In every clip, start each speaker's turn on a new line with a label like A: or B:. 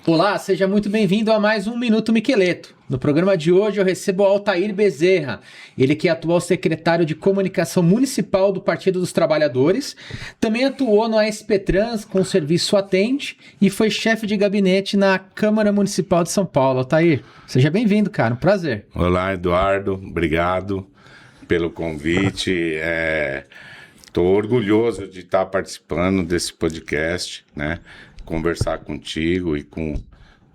A: Olá, seja muito bem-vindo a mais um Minuto Miqueleto. No programa de hoje eu recebo o Altair Bezerra, ele que é atual secretário de Comunicação Municipal do Partido dos Trabalhadores, também atuou no ASP Trans com o serviço Atende e foi chefe de gabinete na Câmara Municipal de São Paulo. Altair, seja bem-vindo, cara, um prazer.
B: Olá, Eduardo, obrigado pelo convite. Estou orgulhoso de estar participando desse podcast, né? Conversar contigo e com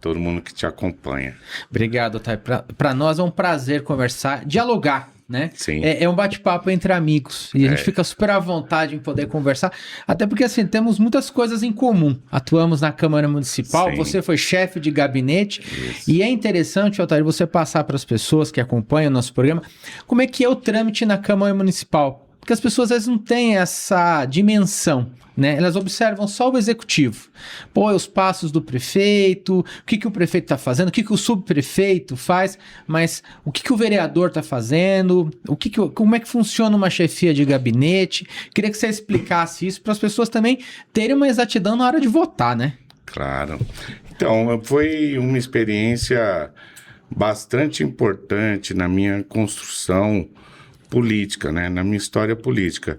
B: todo mundo que te acompanha.
A: Obrigado, Altair. Para nós é um prazer conversar, dialogar, né?
B: Sim.
A: É um bate-papo entre amigos e a gente fica super à vontade em poder conversar, até porque assim, temos muitas coisas em comum. Atuamos na Câmara Municipal,
B: Sim.
A: você foi chefe de gabinete.
B: Isso.
A: E é interessante, Altair, você passar para as pessoas que acompanham o nosso programa como é que é o trâmite na Câmara Municipal. Porque as pessoas às vezes não têm essa dimensão, né? Elas observam só o executivo. Pô, os passos do prefeito, o que o prefeito está fazendo, o que o subprefeito faz, mas o que o vereador está fazendo, como é que funciona uma chefia de gabinete. Queria que você explicasse isso para as pessoas também terem uma exatidão na hora de votar, né?
B: Claro. Então, foi uma experiência bastante importante na minha construção política, né? Na minha história política.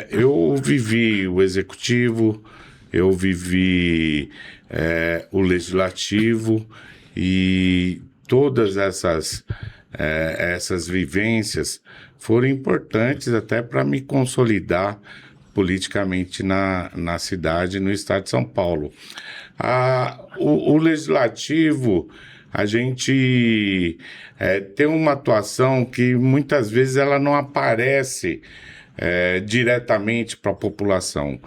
B: Eu vivi o executivo, eu vivi o legislativo e todas essas vivências foram importantes até para me consolidar politicamente na cidade, no estado de São Paulo. O legislativo, a gente tem uma atuação que muitas vezes ela não aparece diretamente para a população,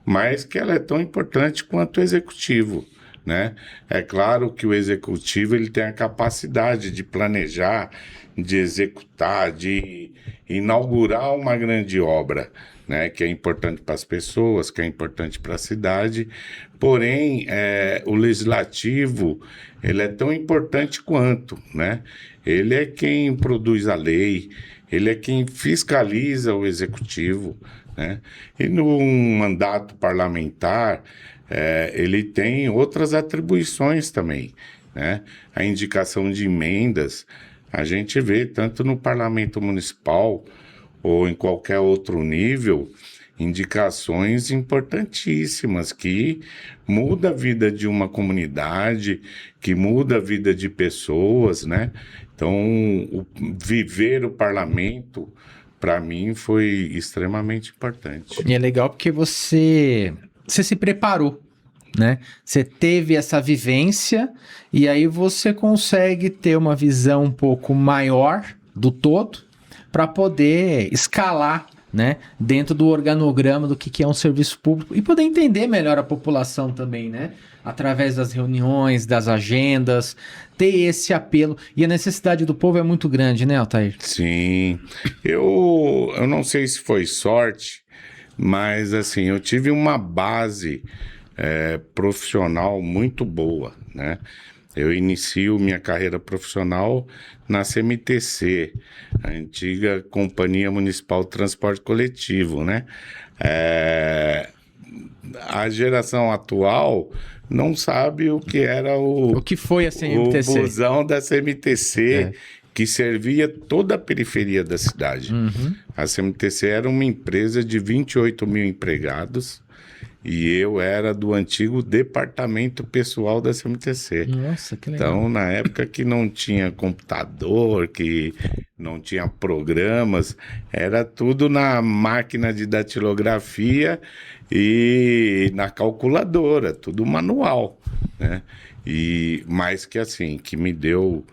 B: mas que ela é tão importante quanto o executivo, né? É claro que o executivo ele tem a capacidade de planejar, de executar, de inaugurar uma grande obra, né? Que é importante para as pessoas, que é importante para a cidade. Porém, o legislativo ele é tão importante quanto, né? Ele é quem produz a lei, ele é quem fiscaliza o executivo, né? E no mandato parlamentar, ele tem outras atribuições também, né? A indicação de emendas, a gente vê tanto no parlamento municipal ou em qualquer outro nível, indicações importantíssimas que muda a vida de uma comunidade, que muda a vida de pessoas, né? Então, viver o parlamento, para mim, foi extremamente importante.
A: E é legal porque você se preparou, né? Você teve essa vivência e aí você consegue ter uma visão um pouco maior do todo para poder escalar, né, dentro do organograma do que é um serviço público e poder entender melhor a população também, né? Através das reuniões, das agendas, ter esse apelo. E a necessidade do povo é muito grande, né, Altair?
B: Sim. Eu não sei se foi sorte, mas assim, eu tive uma base profissional muito boa, né? Eu inicio minha carreira profissional na CMTC, a antiga Companhia Municipal de Transporte Coletivo, né? A geração atual não sabe o que era
A: O que foi a CMTC?
B: o busão da CMTC, que servia toda a periferia da cidade.
A: Uhum.
B: A CMTC era uma empresa de 28 mil empregados, e eu era do antigo departamento pessoal da CMTC.
A: Nossa, que legal.
B: Então, na época que não tinha computador, que não tinha programas, era tudo na máquina de datilografia e na calculadora, tudo manual, né? Mas que assim, que me deu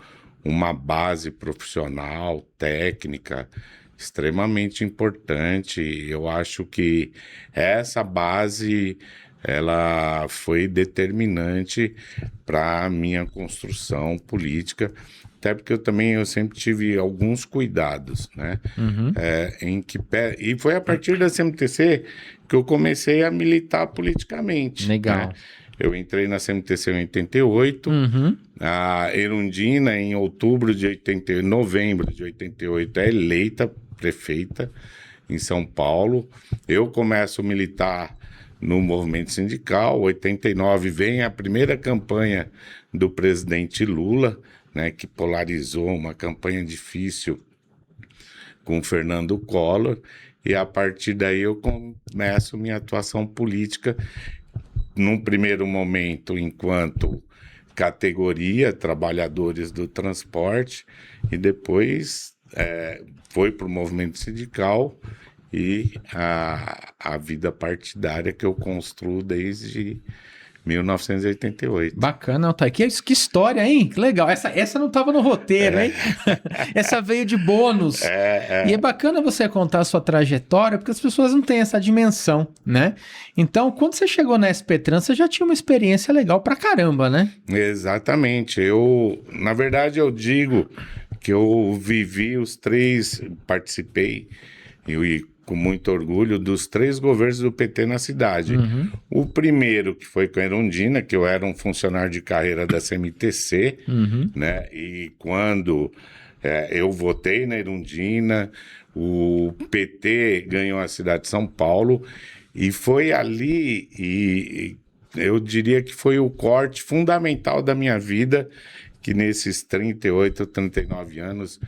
B: uma base profissional, técnica, extremamente importante. Eu acho que essa base ela foi determinante para a minha construção política, até porque eu sempre tive alguns cuidados, né? E foi a partir da CMTC que eu comecei a militar politicamente.
A: Legal.
B: Né? Eu entrei na CMTC em 88, a Erundina, em novembro de 88, é eleita prefeita em São Paulo. Eu começo a militar no movimento sindical. 89 vem a primeira campanha do presidente Lula, né, que polarizou uma campanha difícil com Fernando Collor, e a partir daí eu começo minha atuação política, num primeiro momento enquanto categoria trabalhadores do transporte, e depois foi para o movimento sindical e a vida partidária que eu construo desde 1988.
A: Bacana, Altair. Que história, hein? Que legal. Essa não estava no roteiro, hein? Essa veio de bônus. E é bacana você contar a sua trajetória, porque as pessoas não têm essa dimensão, né? Então, quando você chegou na SP Trans, você já tinha uma experiência legal pra caramba, né?
B: Exatamente. Na verdade, eu digo que eu vivi participei e com muito orgulho, dos 3 governos do PT na cidade.
A: Uhum.
B: O primeiro, que foi com a Erundina, que eu era um funcionário de carreira da CMTC, né? E quando eu votei na Erundina, o PT ganhou a cidade de São Paulo, e foi ali, e eu diria que foi o corte fundamental da minha vida, que nesses 38, 39 anos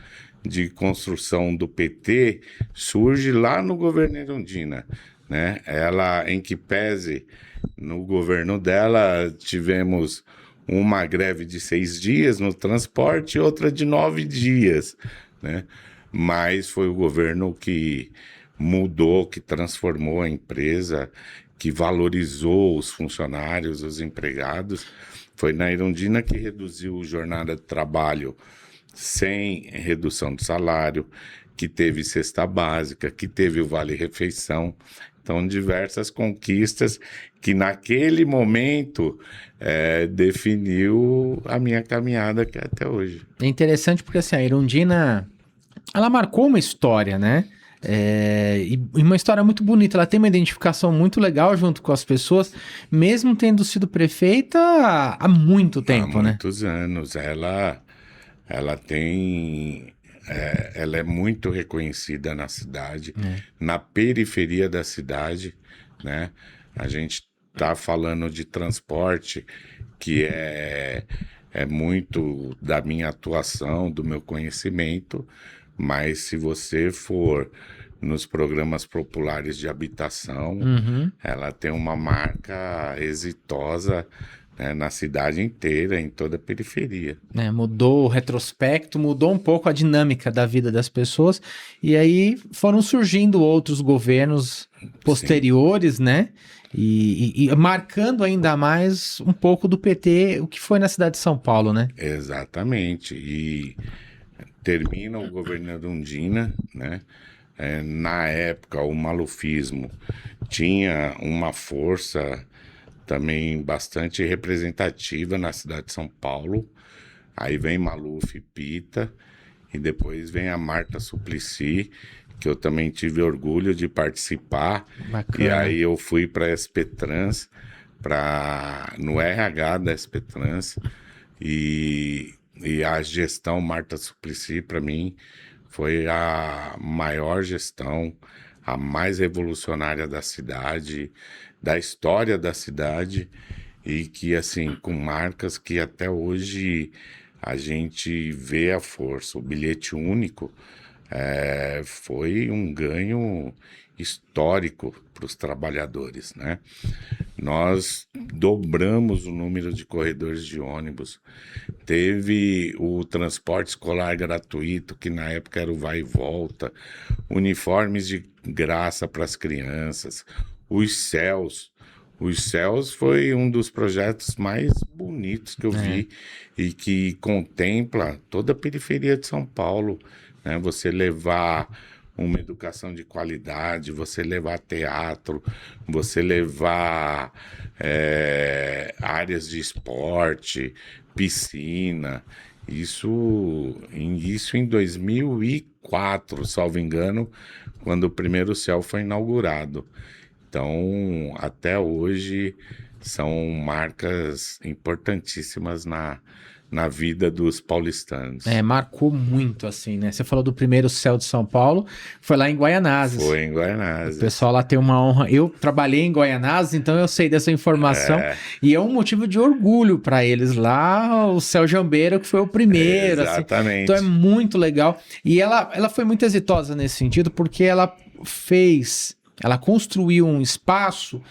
B: de construção do PT, surge lá no governo Erundina, né? Ela, em que pese, no governo dela, tivemos uma greve de 6 dias no transporte e outra de 9 dias, né? Mas foi o governo que mudou, que transformou a empresa, que valorizou os funcionários, os empregados. Foi na Erundina que reduziu a jornada de trabalho sem redução de salário, que teve cesta básica, que teve o vale-refeição. Então, diversas conquistas que naquele momento definiu a minha caminhada que é até hoje.
A: É interessante porque assim, a Erundina, ela marcou uma história, né? E uma história muito bonita. Ela tem uma identificação muito legal junto com as pessoas, mesmo tendo sido prefeita há muito tempo, né?
B: Há muitos anos. Ela tem... ela é muito reconhecida na cidade, na periferia da cidade, né? A gente está falando de transporte, que é muito da minha atuação, do meu conhecimento, mas se você for nos programas populares de habitação, ela tem uma marca exitosa, né, na cidade inteira, em toda a periferia.
A: Mudou o retrospecto, mudou um pouco a dinâmica da vida das pessoas, e aí foram surgindo outros governos posteriores, né? E marcando ainda mais um pouco do PT, o que foi na cidade de São Paulo, né?
B: Exatamente. E termina o governo Erundina, né? Na época, o malufismo tinha uma força também bastante representativa na cidade de São Paulo. Aí vem Maluf e Pita, e depois vem a Marta Suplicy, que eu também tive orgulho de participar.
A: Bacana.
B: E aí eu fui para a SP Trans, no RH da SP Trans, e a gestão Marta Suplicy, para mim, foi a maior gestão, a mais revolucionária da cidade, da história da cidade, e que, assim, com marcas que até hoje a gente vê a força. O bilhete único foi um ganho histórico para os trabalhadores, né? Nós dobramos o número de corredores de ônibus. Teve o transporte escolar gratuito, que na época era o vai e volta, uniformes de graça para as crianças, os céus. Os céus foi um dos projetos mais bonitos que eu vi e que contempla toda a periferia de São Paulo, né? Você levar uma educação de qualidade, você levar teatro, você levar áreas de esporte, piscina. Isso em 2004, salvo engano, quando o primeiro céu foi inaugurado. Então, até hoje, são marcas importantíssimas na vida dos paulistanos.
A: Marcou muito, assim, né? Você falou do primeiro céu de São Paulo, foi lá em Guaianazes.
B: Foi em Guaianazes.
A: O pessoal lá tem uma honra. Eu trabalhei em Guaianazes, então eu sei dessa informação. E é um motivo de orgulho para eles lá, o Céu Jambeiro, que foi o primeiro.
B: Exatamente.
A: Assim. Então é muito legal. E ela foi muito exitosa nesse sentido, porque ela construiu um espaço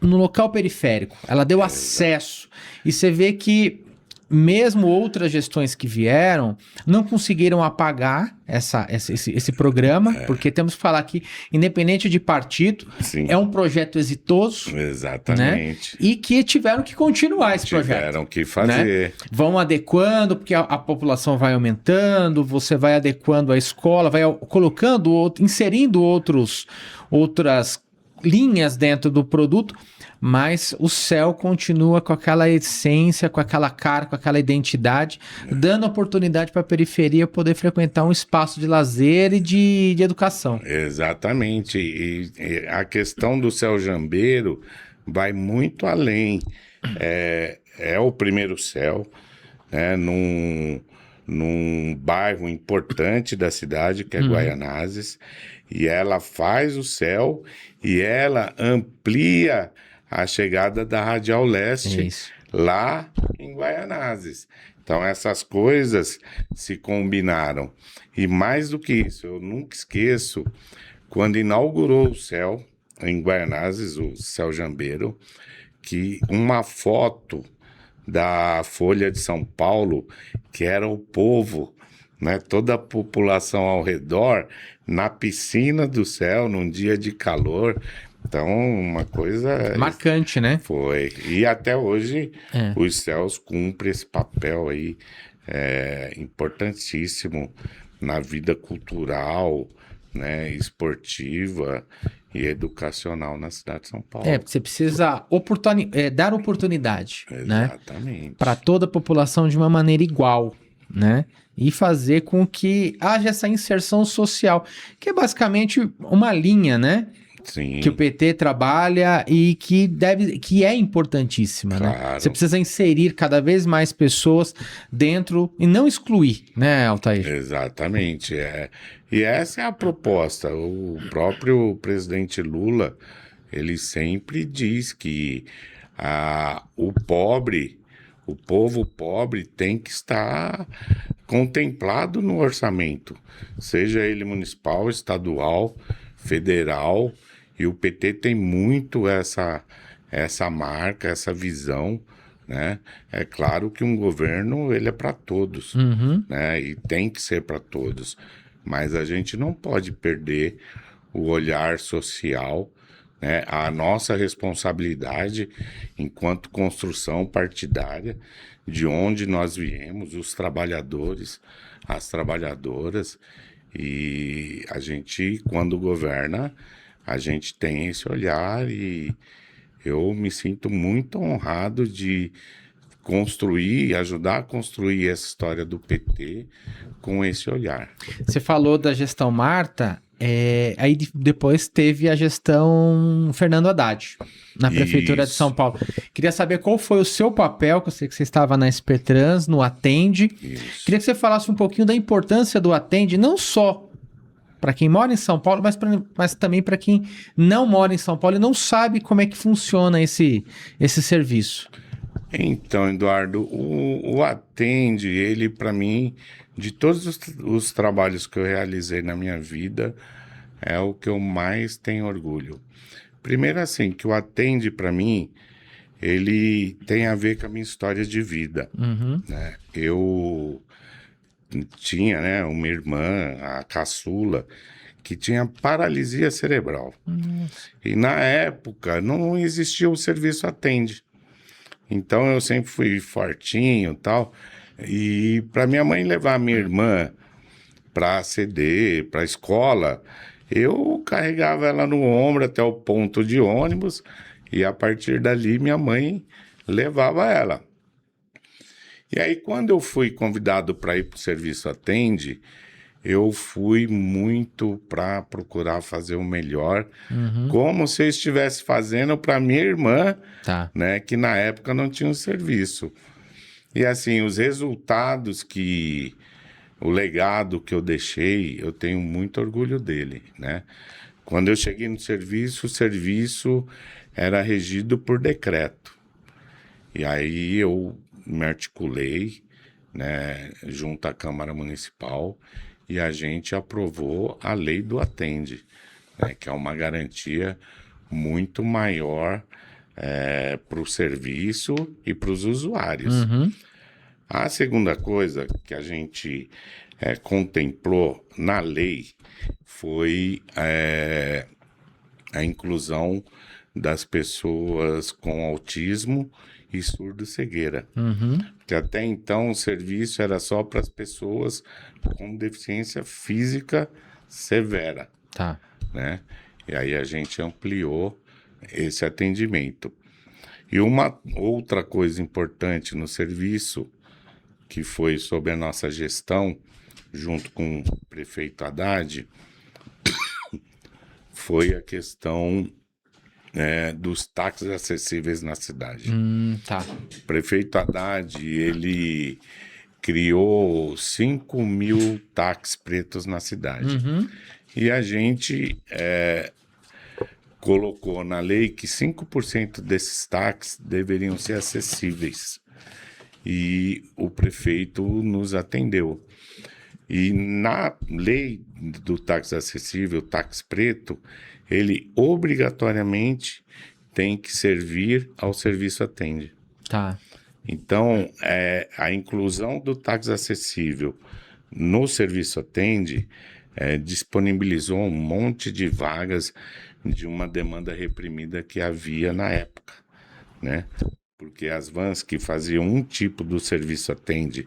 A: no local periférico. Ela deu acesso. E você vê que mesmo outras gestões que vieram, não conseguiram apagar esse programa, porque temos que falar que, independente de partido,
B: Sim.
A: é um projeto exitoso.
B: Exatamente.
A: Né? E que tiveram que continuar esse projeto.
B: Tiveram que fazer.
A: Né? Vão adequando, porque a população vai aumentando, você vai adequando a escola, vai colocando, inserindo outras linhas dentro do produto, mas o céu continua com aquela essência, com aquela cara, com aquela identidade, dando oportunidade para a periferia poder frequentar um espaço de lazer e de educação.
B: Exatamente. E a questão do Céu Jambeiro vai muito além. É o primeiro céu, né, num bairro importante da cidade, que é Guaianazes, e ela faz o céu e ela amplia a chegada da Radial Leste lá em Guaianazes. Então essas coisas se combinaram. E mais do que isso, eu nunca esqueço, quando inaugurou o céu em Guaianazes, o Céu Jambeiro, que uma foto da Folha de São Paulo, que era o povo, né, toda a população ao redor, na piscina do céu, num dia de calor. Então, uma coisa...
A: marcante, né?
B: Foi. E até hoje, os céus cumprem esse papel aí importantíssimo na vida cultural, né, esportiva e educacional na cidade de São Paulo.
A: Porque você precisa dar oportunidade,
B: exatamente,
A: né, para toda a população de uma maneira igual, né? E fazer com que haja essa inserção social, que é basicamente uma linha, né?
B: Sim.
A: Que o PT trabalha e que é importantíssima,
B: claro,
A: né? Você precisa inserir cada vez mais pessoas dentro e não excluir, né, Altair?
B: Exatamente, E essa é a proposta. O próprio presidente Lula, ele sempre diz que o povo pobre tem que estar contemplado no orçamento, seja ele municipal, estadual, federal, e o PT tem muito essa marca, essa visão, né? É claro que um governo, ele é para todos, né? E tem que ser para todos, mas a gente não pode perder o olhar social, né? A nossa responsabilidade enquanto construção partidária, de onde nós viemos, os trabalhadores, as trabalhadoras, e a gente, quando governa, a gente tem esse olhar, e eu me sinto muito honrado de construir, ajudar a construir essa história do PT com esse olhar.
A: Você falou da gestão Marta, aí depois teve a gestão Fernando Haddad, na Prefeitura de São Paulo. Queria saber qual foi o seu papel, que eu sei que você estava na SPTrans, no Atende.
B: Isso.
A: Queria que você falasse um pouquinho da importância do Atende, não só para quem mora em São Paulo, mas também para quem não mora em São Paulo e não sabe como é que funciona esse serviço.
B: Então, Eduardo, o Atende, ele, para mim, de todos os trabalhos que eu realizei na minha vida, é o que eu mais tenho orgulho. Primeiro, assim, que o Atende, para mim, ele tem a ver com a minha história de vida. Né? Eu tinha, né, uma irmã, a caçula, que tinha paralisia cerebral. E na época não existia o serviço Atende. Então eu sempre fui fortinho e tal. E para minha mãe levar a minha irmã para CD, para a escola, eu carregava ela no ombro até o ponto de ônibus e a partir dali minha mãe levava ela. E aí quando eu fui convidado para ir para o serviço Atende, eu fui muito para procurar fazer o melhor,
A: Uhum.
B: como se eu estivesse fazendo para minha irmã,
A: Tá.
B: né, que na época não tinha um serviço. E assim, os resultados o legado que eu deixei, eu tenho muito orgulho dele, né? Quando eu cheguei no serviço, o serviço era regido por decreto. E aí eu me articulei, né, junto à Câmara Municipal e a gente aprovou a lei do Atende, né, que é uma garantia muito maior para o serviço e para os usuários.
A: Uhum.
B: A segunda coisa que a gente contemplou na lei foi a inclusão das pessoas com autismo e surdo-cegueira.
A: Uhum.
B: Que até então o serviço era só para as pessoas com deficiência física severa,
A: Tá.
B: né? E aí a gente ampliou esse atendimento. E uma outra coisa importante no serviço, que foi sob a nossa gestão, junto com o prefeito Haddad, foi a questão dos táxis acessíveis na cidade.
A: Tá.
B: O prefeito Haddad, ele criou 5.000 táxis pretos na cidade.
A: Uhum.
B: E a gente colocou na lei que 5% desses táxis deveriam ser acessíveis. E o prefeito nos atendeu. E na lei do táxi acessível, táxi preto, ele obrigatoriamente tem que servir ao serviço Atende.
A: Tá.
B: Então, a inclusão do táxi acessível no serviço Atende disponibilizou um monte de vagas de uma demanda reprimida que havia na época, né? Porque as vans que faziam um tipo do serviço Atende,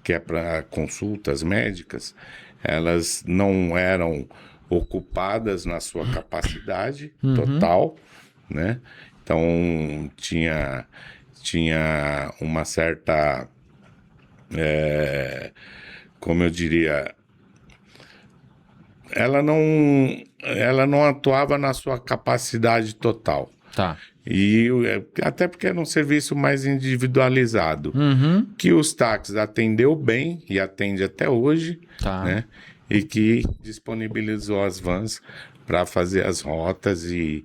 B: que é para consultas médicas, elas não eram ocupadas na sua capacidade total, né? Então, tinha uma certa, como eu diria, ela não atuava na sua capacidade total.
A: Tá.
B: E até porque era um serviço mais individualizado,
A: Uhum.
B: que os táxis atendeu bem e atende até hoje,
A: Tá.
B: né? E que disponibilizou as vans para fazer as rotas e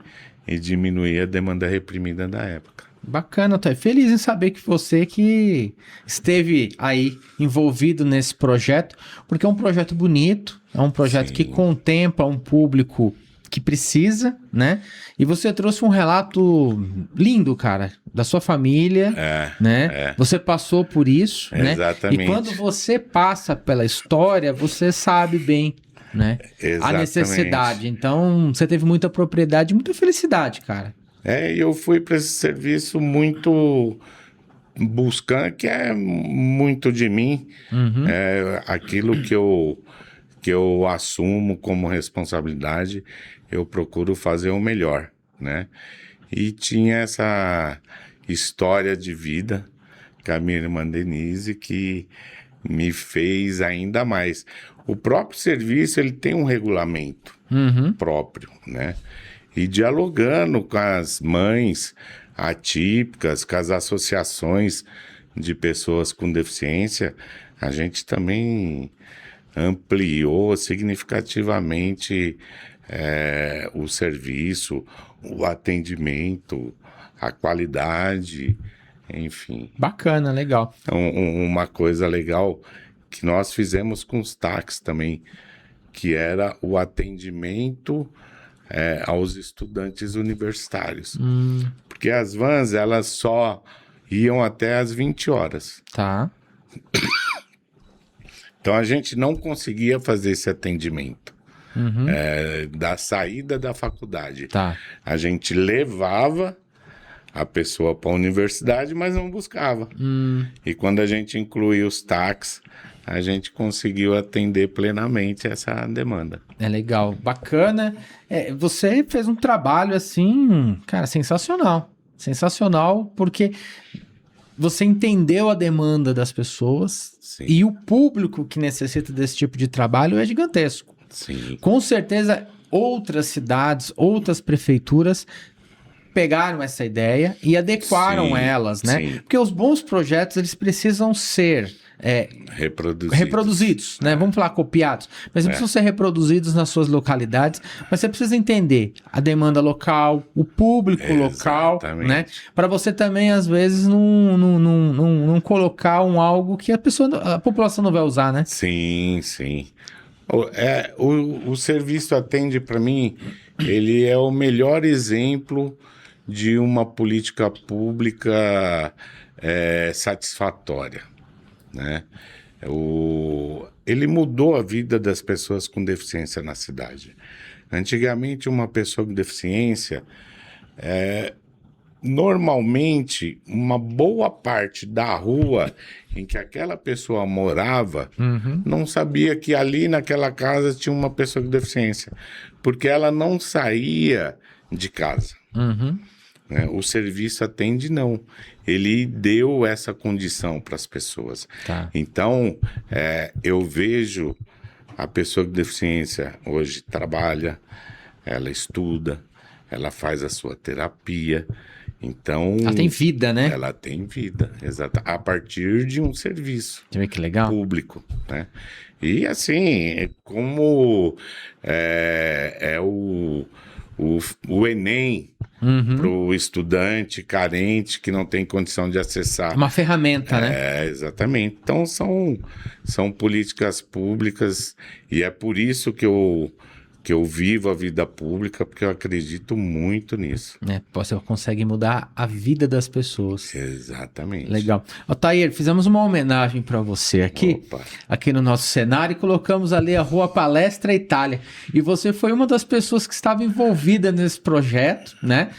B: diminuir a demanda reprimida da época.
A: Bacana, tô feliz em saber que você que esteve aí envolvido nesse projeto, porque é um projeto bonito, é um projeto
B: Sim.
A: que contempla um público que precisa, né? E você trouxe um relato lindo, cara, da sua família, né? Você passou por isso, né?
B: Exatamente.
A: E quando você passa pela história, você sabe bem, né?
B: Exatamente.
A: A necessidade. Então, você teve muita propriedade, muita felicidade, cara.
B: Eu fui para esse serviço muito buscando, que é muito de mim, aquilo que eu assumo como responsabilidade, eu procuro fazer o melhor, né? E tinha essa história de vida com a minha irmã Denise que me fez ainda mais. O próprio serviço, ele tem um regulamento próprio, né? E dialogando com as mães atípicas, com as associações de pessoas com deficiência, a gente também ampliou significativamente o serviço, o atendimento, a qualidade, enfim.
A: Bacana, legal.
B: Uma coisa legal que nós fizemos com os táxis também, que era o atendimento aos estudantes universitários. Porque as vans, elas só iam até às 20 horas.
A: Tá.
B: Então, a gente não conseguia fazer esse atendimento da saída da faculdade.
A: Tá.
B: A gente levava a pessoa para a universidade, mas não buscava. E quando a gente incluía os táxis, a gente conseguiu atender plenamente essa demanda.
A: É legal, bacana. Você fez um trabalho assim, cara, sensacional. Sensacional, porque você entendeu a demanda das pessoas.
B: Sim.
A: E o público que necessita desse tipo de trabalho é gigantesco.
B: Sim.
A: Com certeza, outras cidades, outras prefeituras pegaram essa ideia e adequaram elas, né?
B: Sim.
A: Porque os bons projetos, eles precisam ser reproduzidos, né? Vamos falar copiados, mas eles precisam ser reproduzidos nas suas localidades, mas você precisa entender a demanda local, o público local, né? Para você também, às vezes, não colocar algo que a população não vai usar, né?
B: Sim, sim. O Serviço Atende, para mim, ele é o melhor exemplo de uma política pública satisfatória, né? Ele mudou a vida das pessoas com deficiência na cidade. Antigamente, uma pessoa com deficiência, normalmente, uma boa parte da rua em que aquela pessoa morava não sabia que ali naquela casa tinha uma pessoa com deficiência, porque ela não saía de casa. Né? O Serviço Atende, não. Ele deu essa condição para as pessoas.
A: Tá.
B: Então, eu vejo a pessoa com deficiência hoje trabalha, ela estuda, ela faz a sua terapia. Então,
A: ela tem vida, né?
B: Ela tem vida, exato. A partir de um serviço
A: que legal.
B: Público, né? E assim, como o Enem para o estudante carente que não tem condição de acessar.
A: Uma ferramenta, né?
B: Exatamente. Então, são políticas públicas e é por isso que eu vivo a vida pública, porque eu acredito muito nisso.
A: Você consegue mudar a vida das pessoas.
B: Exatamente.
A: Legal. Otair, fizemos uma homenagem para você aqui no nosso cenário, e colocamos ali a Rua Palestra Itália. E você foi uma das pessoas que estava envolvida nesse projeto, né?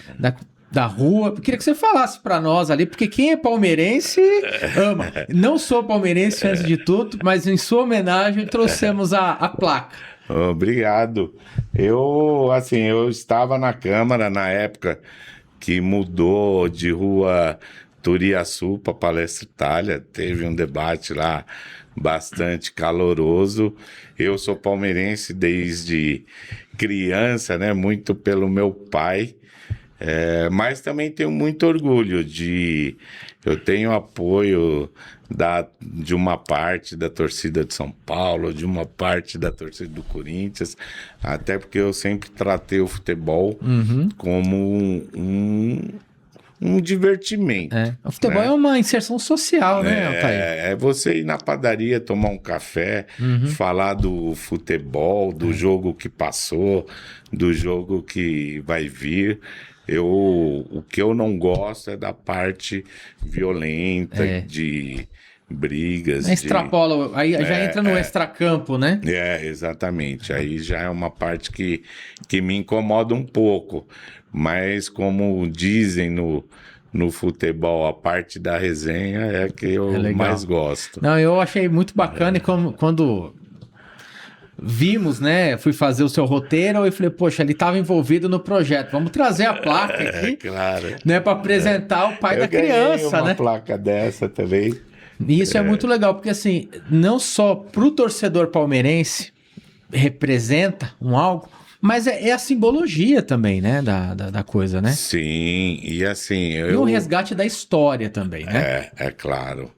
A: Da rua. Eu queria que você falasse para nós ali, porque quem é palmeirense ama. Não sou palmeirense antes de tudo, mas em sua homenagem trouxemos a placa.
B: Obrigado. Eu estava na Câmara na época que mudou de Rua Turiaçu para Palestra Itália. Teve um debate lá bastante caloroso. Eu sou palmeirense desde criança, né? Muito pelo meu pai. Mas também tenho muito orgulho eu tenho apoio de uma parte da torcida de São Paulo, de uma parte da torcida do Corinthians, até porque eu sempre tratei o futebol como um divertimento.
A: O futebol é uma inserção social, né, Altair?
B: É você ir na padaria, tomar um café, falar do futebol, do jogo que passou, do jogo que vai vir. O que eu não gosto é da parte violenta, de brigas.
A: Extrapola, aí já entra no extracampo, né?
B: Exatamente. Aí já é uma parte que me incomoda um pouco. Mas como dizem no futebol, a parte da resenha é a que eu mais gosto.
A: Não, eu achei muito bacana e quando vimos, né? Fui fazer o seu roteiro e falei, poxa, ele estava envolvido no projeto. Vamos trazer a placa aqui,
B: claro,
A: né? Para apresentar o pai da criança,
B: uma
A: né?
B: Placa dessa também.
A: E isso é muito legal, porque assim, não só para o torcedor palmeirense representa algo, mas é a simbologia também, né? Da coisa, né?
B: Sim, e assim...
A: E o resgate da história também, né?
B: É claro.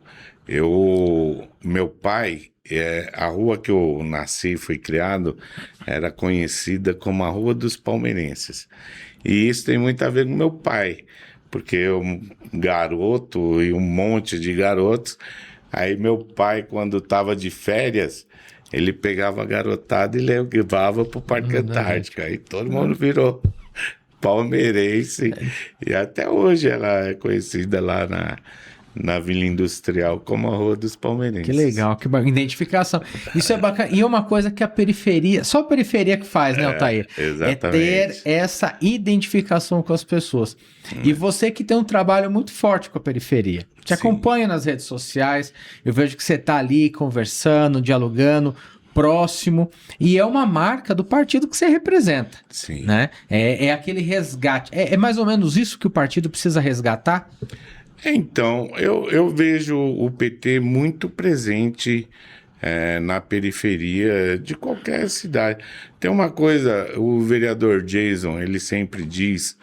B: Meu pai... a rua que eu nasci e fui criado era conhecida como a Rua dos Palmeirenses. E isso tem muito a ver com meu pai, porque eu, garoto e um monte de garotos, aí meu pai, quando estava de férias, ele pegava a garotada e levava para o Parque Antártico. Aí todo mundo virou palmeirense. E até hoje ela é conhecida lá na Vila Industrial como a Rua dos Palmeirenses.
A: Que legal, que identificação. Isso é bacana. E é uma coisa que a periferia, só a periferia que faz, né, Altair?
B: Exatamente.
A: É ter essa identificação com as pessoas. E você que tem um trabalho muito forte com a periferia. Te acompanha nas redes sociais, eu vejo que você está ali conversando, dialogando, próximo, e é uma marca do partido que você representa.
B: Sim.
A: Né? É aquele resgate. É mais ou menos isso que o partido precisa resgatar?
B: Então, eu vejo o PT muito presente na periferia de qualquer cidade. Tem uma coisa, o vereador Jason, ele sempre diz,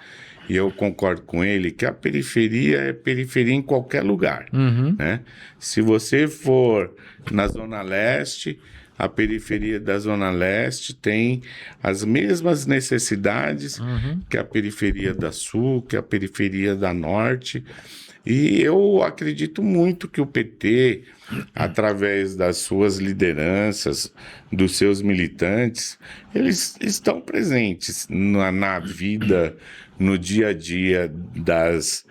B: e eu concordo com ele, que a periferia é periferia em qualquer lugar, né? Se você for na Zona Leste, a periferia da Zona Leste tem as mesmas necessidades que a periferia da Sul, que a periferia da Norte. E eu acredito muito que o PT, através das suas lideranças, dos seus militantes, eles estão presentes na vida, no dia a dia das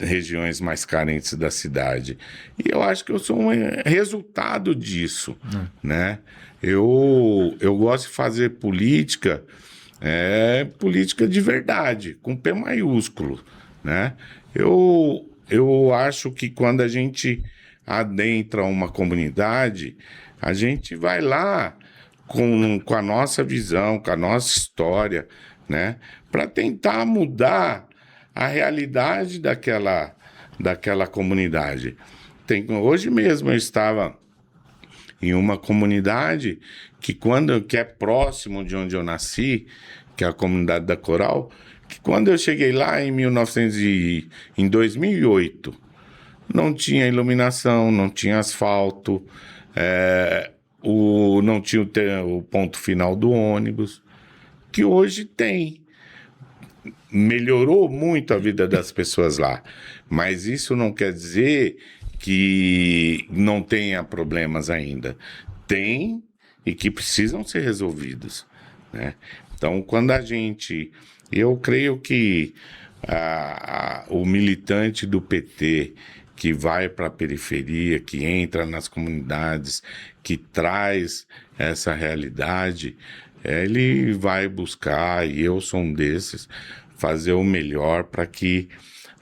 B: regiões mais carentes da cidade. E eu acho que eu sou um resultado disso, né? Eu gosto de fazer política, política de verdade, com P maiúsculo, né? Eu acho que quando a gente adentra uma comunidade, a gente vai lá com a nossa visão, com a nossa história, né? Para tentar mudar a realidade daquela comunidade. Hoje mesmo eu estava em uma comunidade que é próximo de onde eu nasci, que é a comunidade da Coral, que quando eu cheguei lá em 2008, não tinha iluminação, não tinha asfalto, não tinha o ponto final do ônibus, que hoje tem. Melhorou muito a vida das pessoas lá, mas isso não quer dizer que não tenha problemas ainda. Tem e que precisam ser resolvidos, né? Então, eu creio que o militante do PT que vai para a periferia, que entra nas comunidades, que traz essa realidade, ele vai buscar, e eu sou um desses, fazer o melhor para que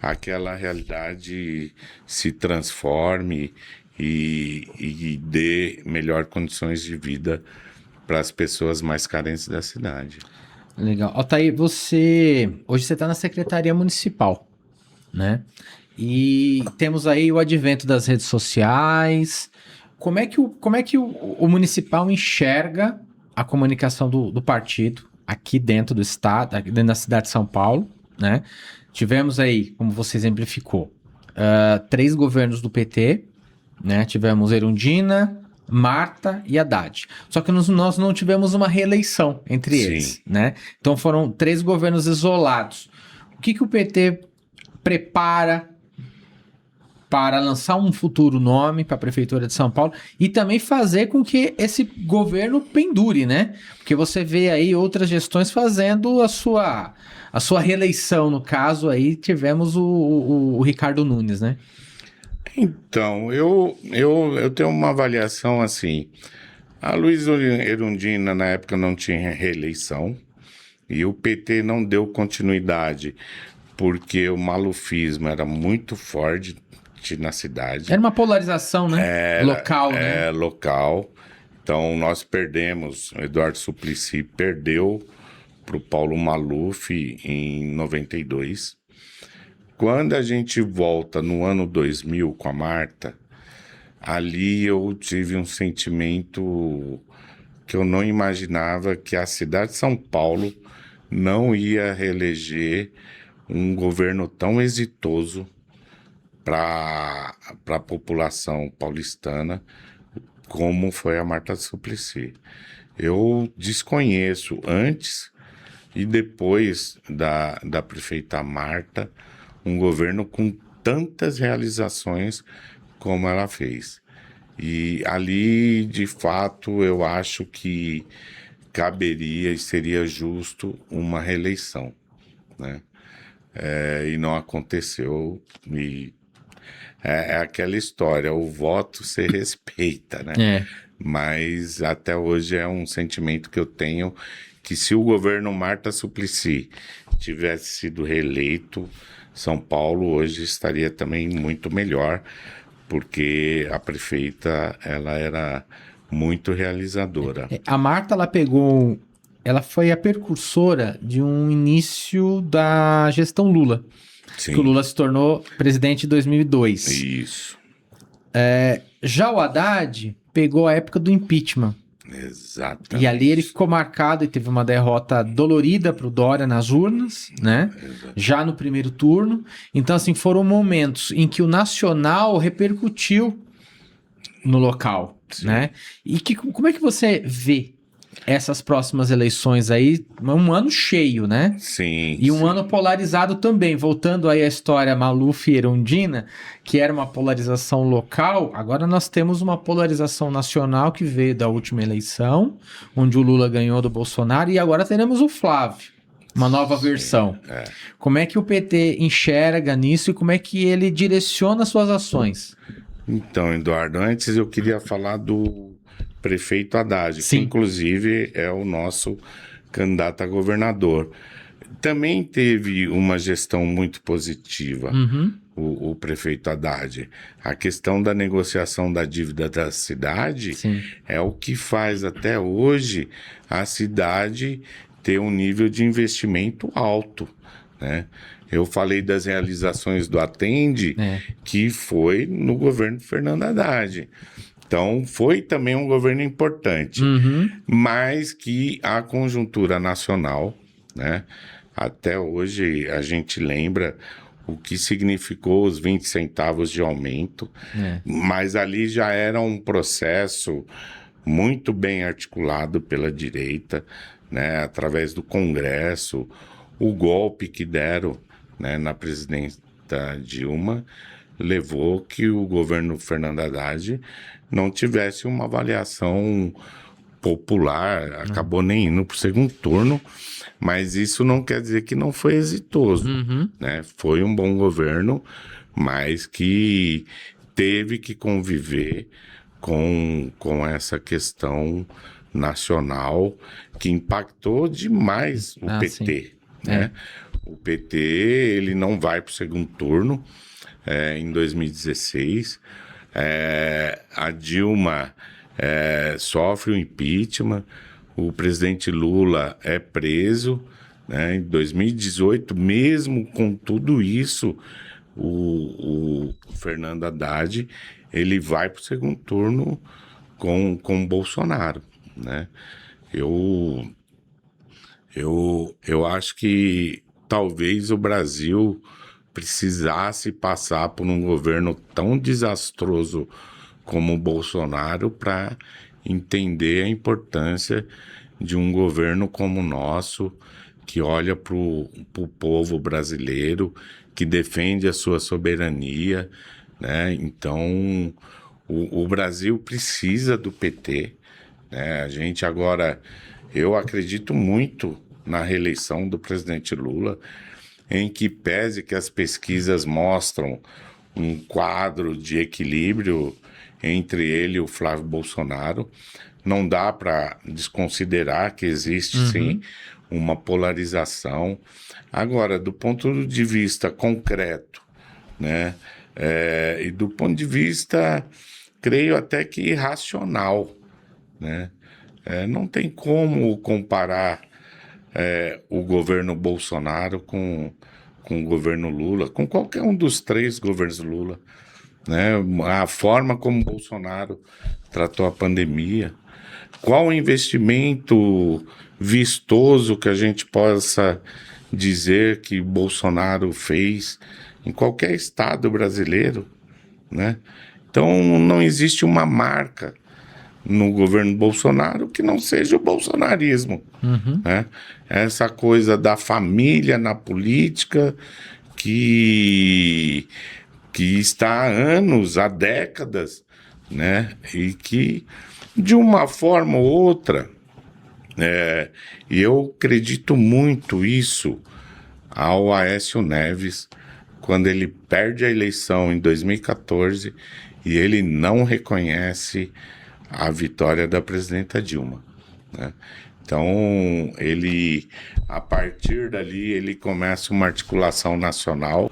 B: aquela realidade se transforme e dê melhor condições de vida para as pessoas mais carentes da cidade.
A: Legal. Altair, hoje você está na Secretaria Municipal, né? E temos aí o advento das redes sociais. Como é que o municipal enxerga a comunicação do partido aqui dentro do estado, aqui dentro da cidade de São Paulo, né? Tivemos aí, como você exemplificou, 3 governos do PT, né? Tivemos Erundina, Marta e Haddad. Só que nós não tivemos uma reeleição entre eles, né? Então foram 3 governos isolados. O que o PT prepara para lançar um futuro nome para a Prefeitura de São Paulo e também fazer com que esse governo pendure, né? Porque você vê aí outras gestões fazendo a sua reeleição. No caso aí tivemos o Ricardo Nunes, né?
B: Então, eu tenho uma avaliação assim. A Luísa Erundina, na época, não tinha reeleição e o PT não deu continuidade porque o malufismo era muito forte na cidade.
A: Era uma polarização, né? Local, né?
B: Local. Então, nós perdemos, o Eduardo Suplicy perdeu para o Paulo Maluf em 92. Quando a gente volta no ano 2000 com a Marta, ali eu tive um sentimento que eu não imaginava, que a cidade de São Paulo não ia reeleger um governo tão exitoso para a população paulistana como foi a Marta Suplicy. Eu desconheço antes e depois da prefeita Marta um governo com tantas realizações como ela fez. E ali, de fato, eu acho que caberia e seria justo uma reeleição, né? E não aconteceu. E é aquela história, o voto se respeita, né? Mas até hoje é um sentimento que eu tenho, que se o governo Marta Suplicy tivesse sido reeleito, São Paulo hoje estaria também muito melhor, porque a prefeita, ela era muito realizadora.
A: A Marta, ela foi a precursora de um início da gestão Lula.
B: Sim.
A: que o Lula se tornou presidente em 2002.
B: Isso.
A: Já o Haddad pegou a época do impeachment.
B: Exatamente.
A: E ali ele ficou marcado e teve uma derrota dolorida para o Dória nas urnas, né? Já no primeiro turno. Então, assim, foram momentos em que o nacional repercutiu no local,
B: Sim.
A: né? E como é que você vê essas próximas eleições aí? Um ano cheio, né?
B: Sim.
A: E um ano polarizado também, voltando aí à história Maluf e Erundina, que era uma polarização local, agora nós temos uma polarização nacional que veio da última eleição, onde o Lula ganhou do Bolsonaro, e agora teremos o Flávio, uma nova versão. Como é que o PT enxerga nisso e como é que ele direciona suas ações?
B: Então, Eduardo, antes eu queria falar do prefeito Haddad,
A: Sim.
B: que inclusive é o nosso candidato a governador. Também teve uma gestão muito positiva, o prefeito Haddad. A questão da negociação da dívida da cidade
A: Sim.
B: é o que faz até hoje a cidade ter um nível de investimento alto, né? Eu falei das realizações do Atende, que foi no governo Fernando Haddad. Então, foi também um governo importante, mas que a conjuntura nacional, né? Até hoje a gente lembra o que significou os 20 centavos de aumento, mas ali já era um processo muito bem articulado pela direita, né? Através do Congresso, o golpe que deram, né, na presidenta Dilma levou que o governo Fernando Haddad não tivesse uma avaliação popular, acabou nem indo para o segundo turno, mas isso não quer dizer que não foi exitoso, né? Foi um bom governo, mas que teve que conviver com essa questão nacional que impactou demais o PT, né? O PT, ele não vai para o segundo turno em 2016. A Dilma sofre o impeachment, o presidente Lula é preso, né? Em 2018, mesmo com tudo isso, o Fernando Haddad, ele vai para o segundo turno com o Bolsonaro, né? Eu acho que talvez o Brasil precisasse passar por um governo tão desastroso como o Bolsonaro para entender a importância de um governo como o nosso, que olha para o povo brasileiro, que defende a sua soberania, né? Então, o Brasil precisa do PT, né? A gente agora, eu acredito muito na reeleição do presidente Lula, em que pese que as pesquisas mostram um quadro de equilíbrio entre ele e o Flávio Bolsonaro, não dá para desconsiderar que existe sim uma polarização. Agora, do ponto de vista concreto, né, e do ponto de vista, creio até que racional, né, não tem como comparar o governo Bolsonaro com o governo Lula, com qualquer um dos três governos Lula, né? A forma como Bolsonaro tratou a pandemia, qual o investimento vistoso que a gente possa dizer que Bolsonaro fez em qualquer estado brasileiro, né? Então não existe uma marca no governo Bolsonaro que não seja o bolsonarismo, né? Essa coisa da família na política que está há anos, há décadas, né? E que de uma forma ou outra, e eu acredito muito isso ao Aécio Neves, quando ele perde a eleição em 2014 e ele não reconhece a vitória da presidenta Dilma, né? Então, ele, a partir dali, ele começa uma articulação nacional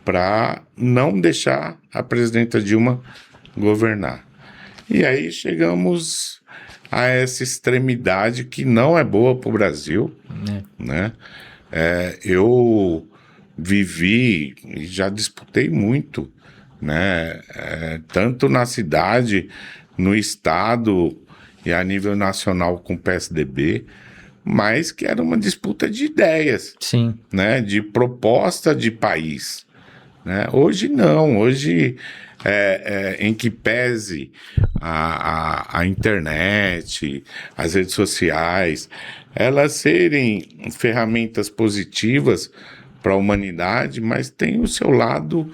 B: para não deixar a presidenta Dilma governar. E aí chegamos a essa extremidade que não é boa para o Brasil, né? Eu vivi e já disputei muito, né? Tanto na cidade, no estado e a nível nacional com o PSDB, mas que era uma disputa de ideias,
A: Sim.
B: né? De proposta de país, né? Hoje não, hoje em que pese a internet, as redes sociais, elas serem ferramentas positivas para a humanidade, mas tem o seu lado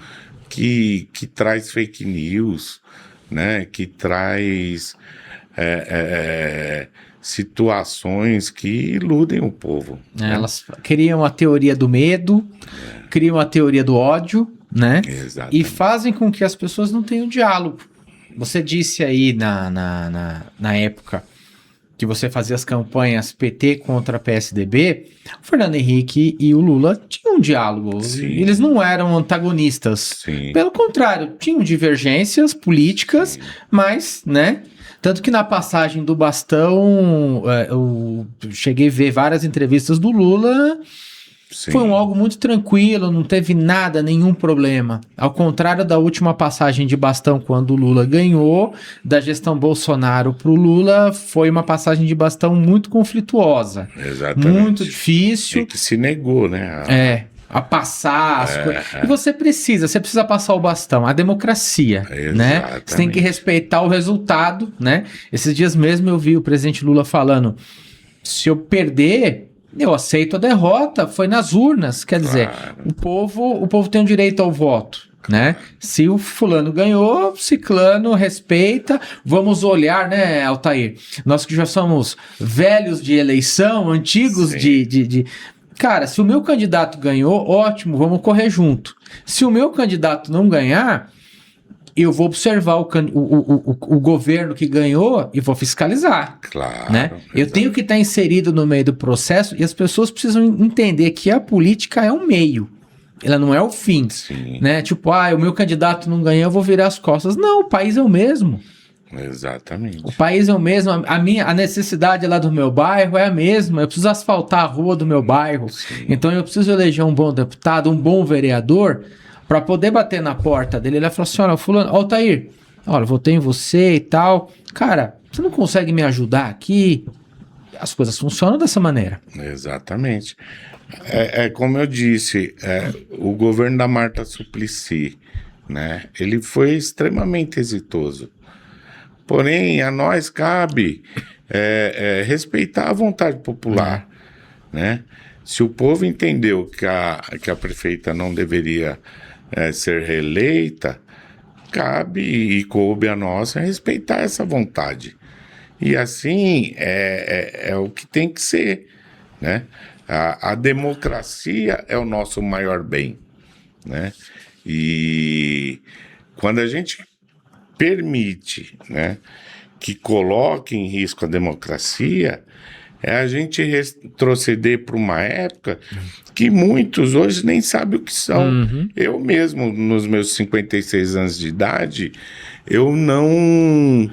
B: que traz fake news, né? Que traz situações que iludem o povo. Né?
A: Elas criam a teoria do medo, criam a teoria do ódio, né?
B: Exatamente.
A: E fazem com que as pessoas não tenham diálogo. Você disse aí na época que você fazia as campanhas PT contra PSDB, o Fernando Henrique e o Lula tinham um diálogo.
B: Sim.
A: Eles não eram antagonistas.
B: Sim.
A: Pelo contrário, tinham divergências políticas,
B: Sim.
A: mas, né? Tanto que na passagem do bastão, eu cheguei a ver várias entrevistas do Lula.
B: Sim.
A: Foi algo muito tranquilo, não teve nada, nenhum problema. Ao contrário da última passagem de bastão, quando o Lula ganhou, da gestão Bolsonaro para o Lula, foi uma passagem de bastão muito conflituosa.
B: Exatamente.
A: Muito difícil.
B: E que se negou, né?
A: A passar as coisas. E você precisa passar o bastão, a democracia, né? Você tem que respeitar o resultado, né? Esses dias mesmo eu vi o presidente Lula falando, se eu perder, eu aceito a derrota, foi nas urnas, quer dizer, o povo tem o direito ao voto, né? Se o fulano ganhou, ciclano respeita, vamos olhar, né, Altair? Nós que já somos velhos de eleição, antigos de... Cara, se o meu candidato ganhou, ótimo, vamos correr junto. Se o meu candidato não ganhar, eu vou observar o governo que ganhou e vou fiscalizar.
B: Claro.
A: Né? Eu tenho que estar inserido no meio do processo e as pessoas precisam entender que a política é um meio. Ela não é o fim.
B: Sim.
A: Né? Tipo, o meu candidato não ganhou, eu vou virar as costas. Não, o país é o mesmo.
B: Exatamente.
A: O país é o mesmo, a necessidade lá do meu bairro é a mesma, eu preciso asfaltar a rua do meu bairro,
B: Sim.
A: Então eu preciso eleger um bom deputado, um bom vereador, para poder bater na porta dele. Ele vai falar assim, olha, fulano, Altair, olha, votei em você e tal, cara, você não consegue me ajudar aqui? As coisas funcionam dessa maneira.
B: Exatamente. Como eu disse, o governo da Marta Suplicy, né, ele foi extremamente exitoso. Porém, a nós cabe respeitar a vontade popular, né? Se o povo entendeu que a prefeita não deveria ser reeleita, cabe e coube a nós respeitar essa vontade. E assim é o que tem que ser, né? A democracia é o nosso maior bem, né? E quando a gente permite, né, que coloque em risco a democracia, a gente retroceder para uma época que muitos hoje nem sabem o que são.
A: Uhum.
B: Eu mesmo, nos meus 56 anos de idade, eu não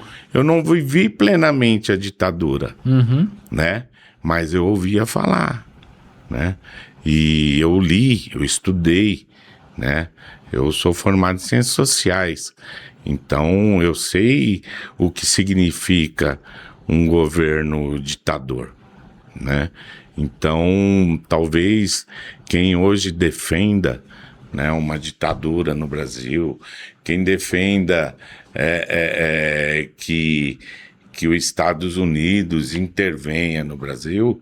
B: vivi plenamente a ditadura, né? Mas eu ouvia falar, né? E eu li, eu estudei, né? Eu sou formado em Ciências Sociais, então eu sei o que significa um governo ditador, né? Então, talvez quem hoje defenda, né, uma ditadura no Brasil, quem defenda que os Estados Unidos intervenha no Brasil,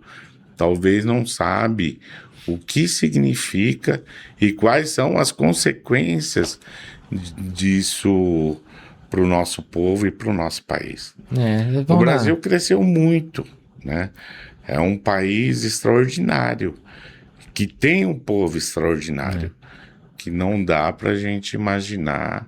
B: talvez não sabe o que significa e quais são as consequências disso para o nosso povo e para o nosso país. O Brasil cresceu muito, né? É um país extraordinário, que tem um povo extraordinário, que não dá para a gente imaginar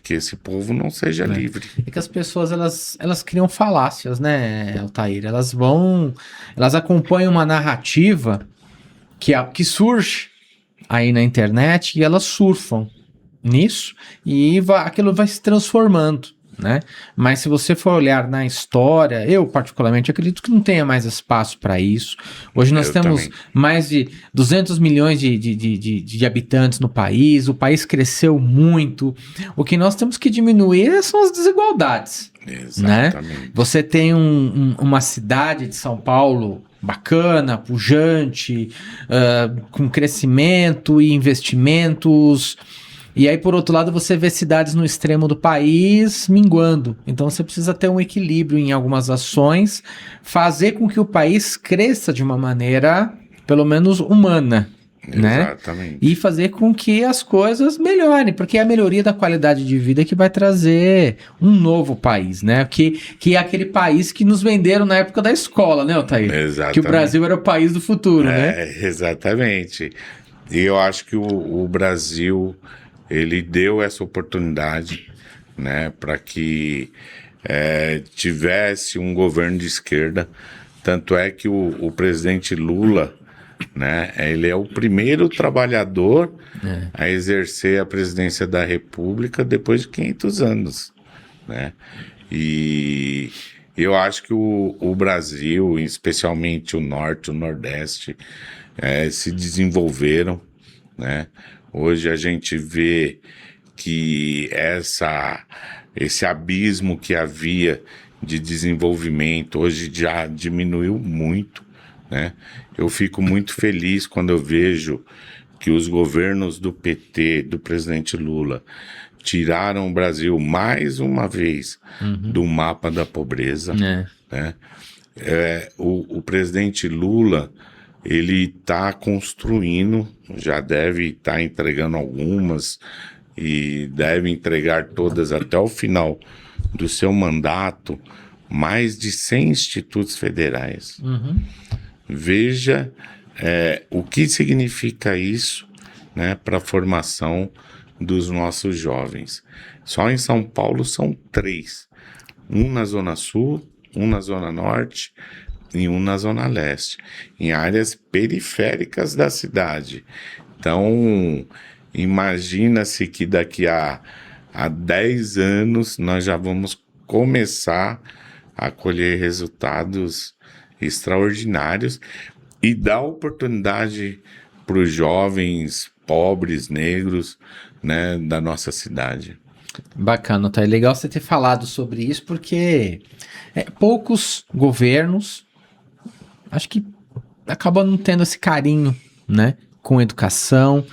B: que esse povo não seja livre.
A: É que as pessoas, elas criam falácias, né, Altair? Elas acompanham uma narrativa que surge aí na internet e elas surfam nisso e aquilo vai se transformando, né? Mas se você for olhar na história, eu particularmente acredito que não tenha mais espaço para isso. Hoje nós temos mais de 200 milhões de habitantes no país, o país cresceu muito. O que nós temos que diminuir são as desigualdades.
B: Exatamente.
A: Né? Você tem uma cidade de São Paulo bacana, pujante, com crescimento e investimentos. E aí, por outro lado, você vê cidades no extremo do país minguando. Então, você precisa ter um equilíbrio em algumas ações, fazer com que o país cresça de uma maneira, pelo menos, humana. Né?
B: Exatamente.
A: E fazer com que as coisas melhorem, porque é a melhoria da qualidade de vida que vai trazer um novo país, né? Que é aquele país que nos venderam na época da escola, né, Altair?
B: Exatamente.
A: Que o Brasil era o país do futuro, né?
B: Exatamente. E eu acho que o Brasil, ele deu essa oportunidade, né, para que tivesse um governo de esquerda. Tanto é que o presidente Lula, né, ele é o primeiro trabalhador a exercer a presidência da República depois de 500 anos, né? E eu acho que o Brasil, especialmente o Norte, o Nordeste, se desenvolveram, né? Hoje a gente vê que esse abismo que havia de desenvolvimento hoje já diminuiu muito, né? Eu fico muito feliz quando eu vejo que os governos do PT, do presidente Lula, tiraram o Brasil mais uma vez do mapa da pobreza, né? O presidente Lula, ele está construindo, já deve estar entregando algumas e deve entregar todas até o final do seu mandato, mais de 100 institutos federais. Veja o que significa isso, né, para a formação dos nossos jovens. Só em São Paulo são 3. Um na Zona Sul, um na Zona Norte e um na Zona Leste, em áreas periféricas da cidade. Então, imagina-se que daqui a 10 anos nós já vamos começar a colher resultados extraordinários e dar oportunidade para os jovens pobres, negros, né, da nossa cidade.
A: Bacana, tá? É legal você ter falado sobre isso, porque poucos governos, acho que acabam não tendo esse carinho, né, com educação,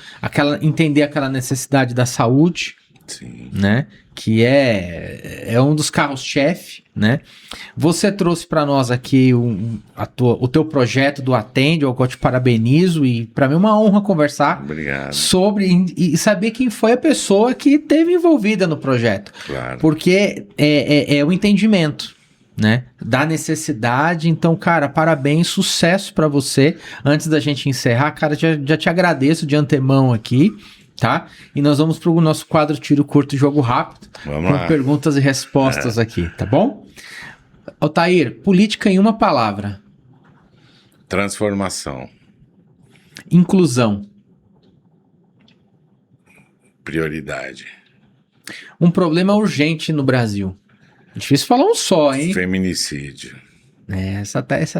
A: entender aquela necessidade da saúde.
B: Sim.
A: Né? Que é um dos carros-chefe, né? Você trouxe para nós aqui o teu projeto do Atende, ao qual eu te parabenizo, e para mim é uma honra conversar sobre e saber quem foi a pessoa que esteve envolvida no projeto.
B: Claro.
A: Porque é o entendimento, né, da necessidade. Então, cara, parabéns, sucesso para você. Antes da gente encerrar, cara, já te agradeço de antemão aqui. Tá? E nós vamos pro nosso quadro Tiro Curto e Jogo Rápido.
B: Vamos lá.
A: Perguntas e respostas aqui, tá bom? Altair, política em uma palavra.
B: Transformação.
A: Inclusão.
B: Prioridade.
A: Um problema urgente no Brasil. Difícil falar um só, hein?
B: Feminicídio.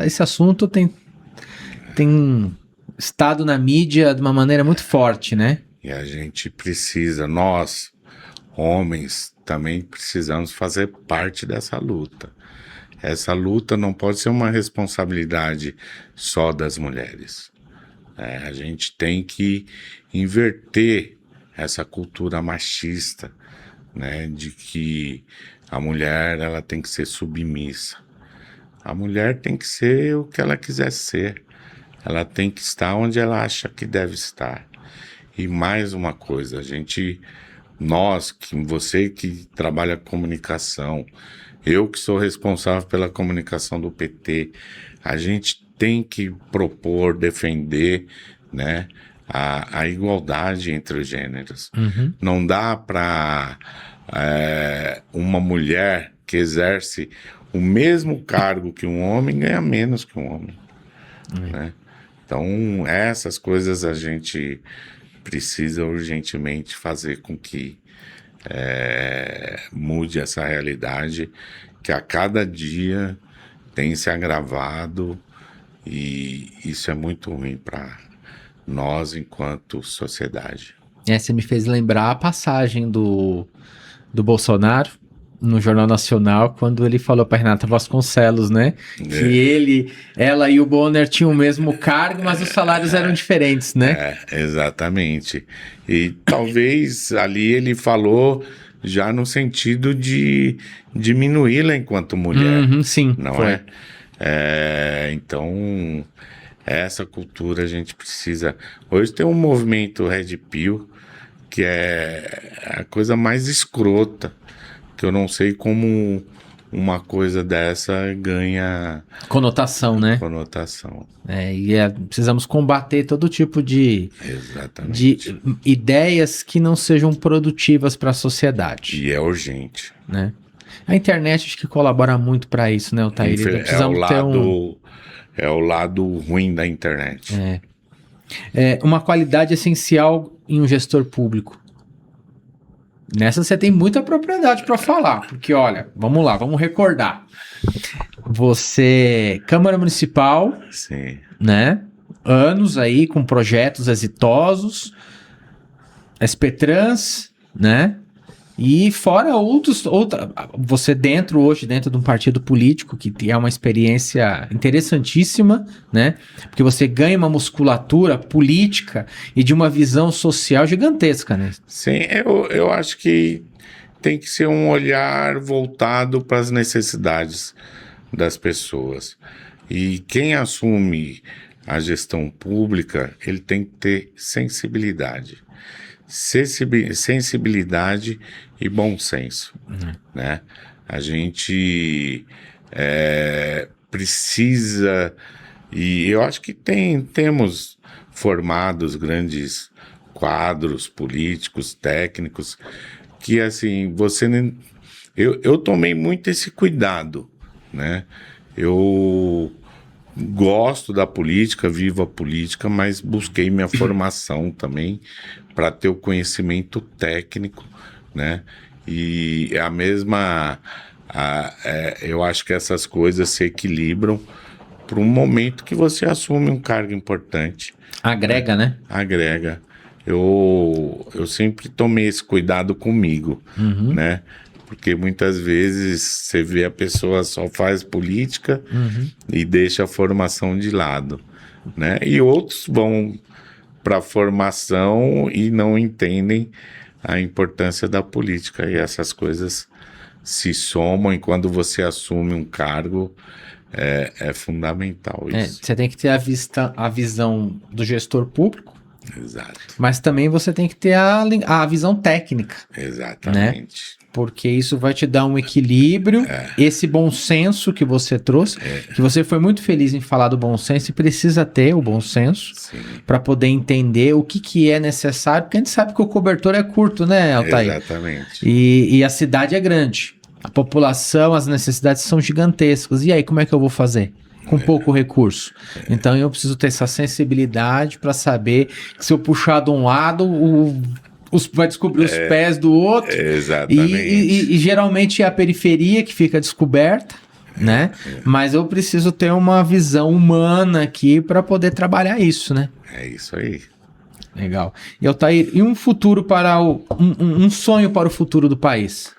A: Esse assunto tem estado na mídia de uma maneira muito forte, né?
B: E a gente precisa, nós, homens, também precisamos fazer parte dessa luta. Essa luta não pode ser uma responsabilidade só das mulheres. A gente tem que inverter essa cultura machista, né, de que a mulher ela tem que ser submissa. A mulher tem que ser o que ela quiser ser. Ela tem que estar onde ela acha que deve estar. E mais uma coisa, você que trabalha com comunicação, eu que sou responsável pela comunicação do PT, a gente tem que propor, defender, né, a igualdade entre os gêneros. Não dá para uma mulher que exerce o mesmo cargo que um homem ganhar menos que um homem. Né? Então, essas coisas a gente precisa urgentemente fazer com que mude essa realidade que a cada dia tem se agravado, e isso é muito ruim para nós enquanto sociedade.
A: Você me fez lembrar a passagem do Bolsonaro no Jornal Nacional, quando ele falou para Renata Vasconcelos, né? Que ela e o Bonner tinham o mesmo cargo, mas os salários eram diferentes, né?
B: Exatamente. E talvez ali ele falou já no sentido de diminuí-la enquanto mulher.
A: Sim,
B: não
A: foi.
B: Então, essa cultura a gente precisa. Hoje tem um movimento Red Pill que é a coisa mais escrota, que eu não sei como uma coisa dessa ganha
A: conotação, né?
B: Conotação.
A: Precisamos combater todo tipo de ideias que não sejam produtivas para a sociedade.
B: E é urgente,
A: né? A internet acho que colabora muito para isso, né, Altair?
B: É o lado ruim da internet.
A: Uma qualidade essencial em um gestor público. Nessa você tem muita propriedade para falar, porque olha, vamos lá, vamos recordar. Você, Câmara Municipal,
B: sim,
A: né? Anos aí com projetos exitosos, SPTrans, né? E fora você hoje dentro de um partido político que é uma experiência interessantíssima, né? Porque você ganha uma musculatura política e de uma visão social gigantesca, né?
B: Sim, eu acho que tem que ser um olhar voltado para as necessidades das pessoas. E quem assume a gestão pública, ele tem que ter sensibilidade e bom senso, né? A gente precisa, e eu acho que temos formados grandes quadros políticos, técnicos, que assim, eu tomei muito esse cuidado, né? Eu gosto da política, vivo a política, mas busquei minha formação também para ter o conhecimento técnico, né? E é a mesma... eu acho que essas coisas se equilibram para um momento que você assume um cargo importante.
A: Agrega, né?
B: Agrega. Eu sempre tomei esse cuidado comigo, né? Porque muitas vezes você vê a pessoa só faz política e deixa a formação de lado, né? E outros vão para a formação e não entendem a importância da política. E essas coisas se somam, e quando você assume um cargo, é fundamental isso.
A: Você tem que ter a visão do gestor público.
B: Exato.
A: Mas também você tem que ter a visão técnica.
B: Exatamente.
A: Né? Porque isso vai te dar um equilíbrio, esse bom senso que você trouxe, que você foi muito feliz em falar do bom senso e precisa ter o bom senso para poder entender o que é necessário, porque a gente sabe que o cobertor é curto, né, Altair?
B: Exatamente.
A: E a cidade é grande, a população, as necessidades são gigantescas, e aí como é que eu vou fazer? Com pouco recurso. Então eu preciso ter essa sensibilidade para saber que se eu puxar de um lado, vai descobrir os pés do outro.
B: Exatamente.
A: E geralmente é a periferia que fica descoberta, né? Mas eu preciso ter uma visão humana aqui para poder trabalhar isso, né?
B: É isso aí.
A: Legal. E Altair, e um futuro para um sonho para o futuro do país?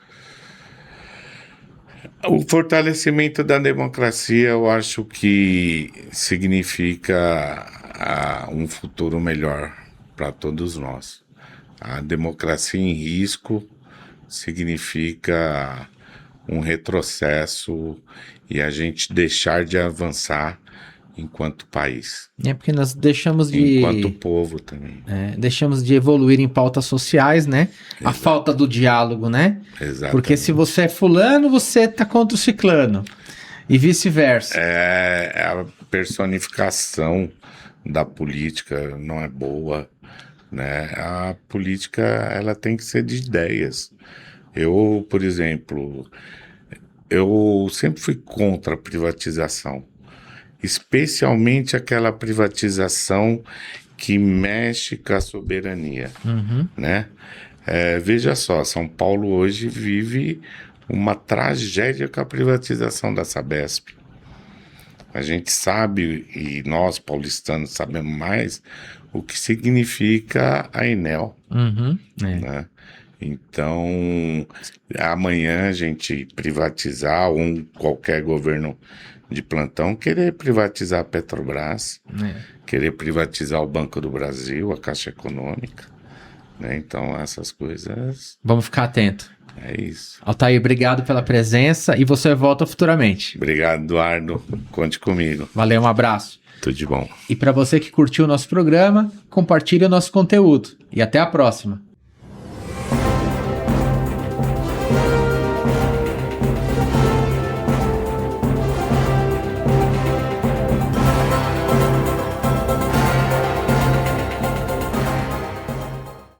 B: O fortalecimento da democracia, eu acho que significa um futuro melhor para todos nós. A democracia em risco significa um retrocesso e a gente deixar de avançar enquanto país.
A: Porque nós deixamos de...
B: Enquanto povo também.
A: Deixamos de evoluir em pautas sociais, né? Exato. A falta do diálogo, né?
B: Exatamente.
A: Porque se você é fulano, você tá contra o ciclano. E vice-versa.
B: A personificação da política não é boa, né? A política, ela tem que ser de ideias. Eu, por exemplo, eu sempre fui contra a privatização. Especialmente aquela privatização que mexe com a soberania, né? Veja só, São Paulo hoje vive uma tragédia com a privatização da Sabesp. A gente sabe, e nós paulistanos sabemos mais, o que significa a Enel, né? Então, amanhã a gente privatizar, ou qualquer governo de plantão querer privatizar a Petrobras, querer privatizar o Banco do Brasil, a Caixa Econômica, né? Então, essas coisas...
A: Vamos ficar atento.
B: É isso.
A: Altair, obrigado pela presença e você volta futuramente.
B: Obrigado, Eduardo. Conte comigo.
A: Valeu, um abraço.
B: Tudo de bom.
A: E para você que curtiu o nosso programa, compartilhe o nosso conteúdo. E até a próxima.